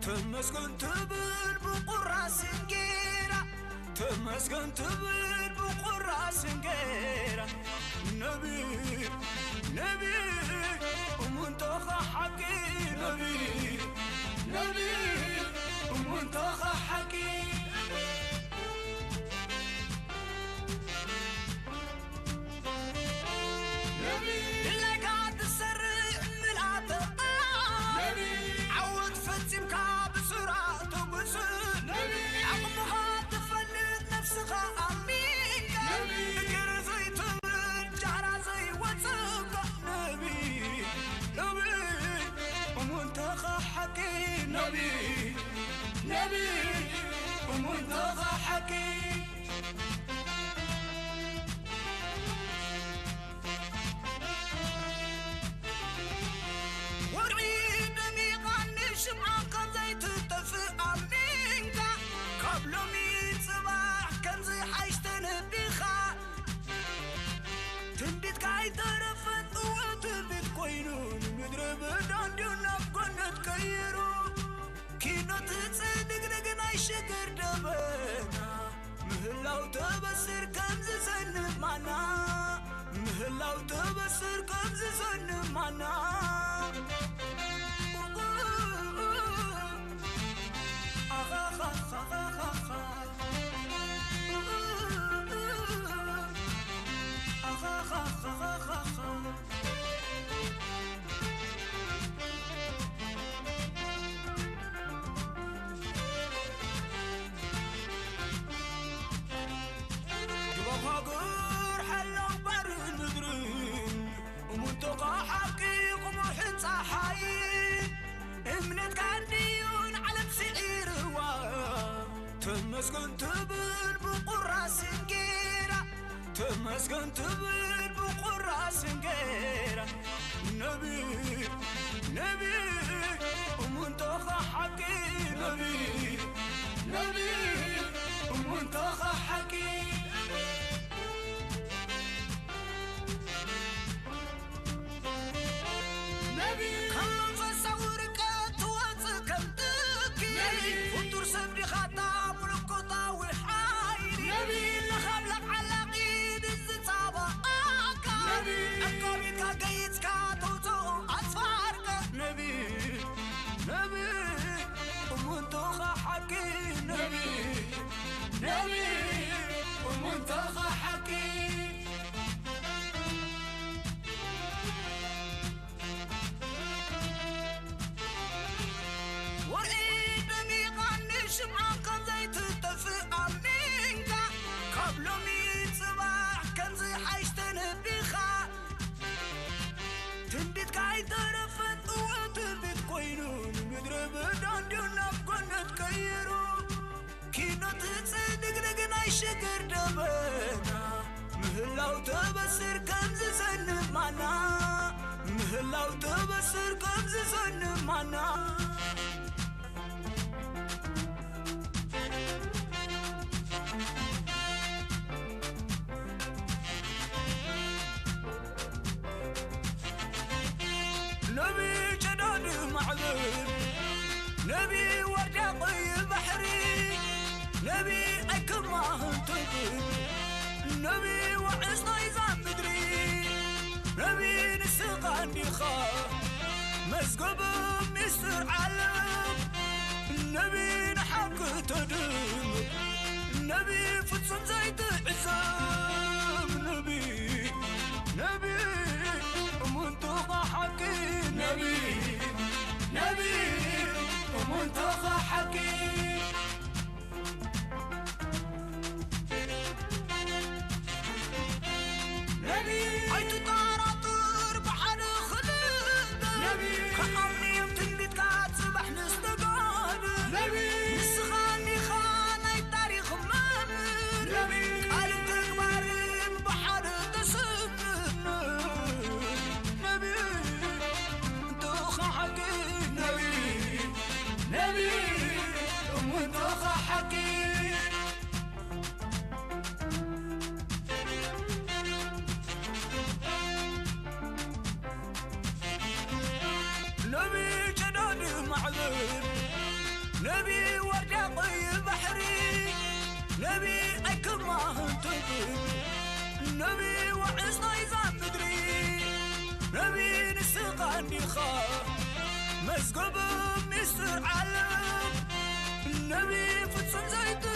تمسكن تبل بقراس نجيرة تمسكن تبل بقراس نجيرة نبي نبي ومنتخى حكي نبي نبي ومنتخى حكي نبي اللي قاعد تسرع من عطاء نبي عود فتم كاب سرعة بسر نبي عقمها تفلت نفسها أمين نبي فكر زي تمر جعرة زي وثقة نبي نبي ومنتخى حكي نبي نبي ومنتخى حكي شمعة زي تطفئ أمينك قبل 100 صباح كان زي حيشتن بيخا تنديت كاي طرفت وتبت كوينون مدرب دانديونا بكون تكيرو كينو تصدق دقنا يشكر دبنا مهلاو تبصر كمز سنب معنا مهلاو تبصر كمز سنب معنا جبهة حلو برد ندرين ومنطقة حقيق ومحيط صحايين امنت كانديون على بسعير تمسكن تبل بقراس نجيرة تمسكن تبل بقراس نجيرة نبي نبي ومنتخى حكي نبي نبي ومنتخى حكي نبي خلص صورك توصل كمتكي وطور سبري خطا ملكوطا وحايري نبي لخبلك على قيد الزتابة نبي أكاميكا قيتكا توتو أصفارك نبي نبي ومنتخى حكي نبي نبي ومنتخى حكي شمعة زي تطفئ أمينك قبل 100 صباح كان زي حيشتن بيخا تنديت كاي طرفت وتبت كوينون مدرب دانديونا بكون تكيرو كينو تصدق دقنا يشكر دبنا مهلاو تبصر كمز سنب معنا مهلاو تبصر كمز سنب معنا نبي جداد معذور نبي ورجع طيب بحري نبي أكمه انتظر نبي وعصنا يزام مدري نبي نسقى نخاف مسقب مستر علم نبي نحق تدم نبي فتسن زيت عزام نبي نبي منتخى حكي نبي نبي ومنتخى حكي نبي حيث طارت نبي ورقي بحري نبي أكمه تبر نبي وعصنا يزام مدري نبي نسقاني خاف مسقوب مستر علم نبي فتسن زيت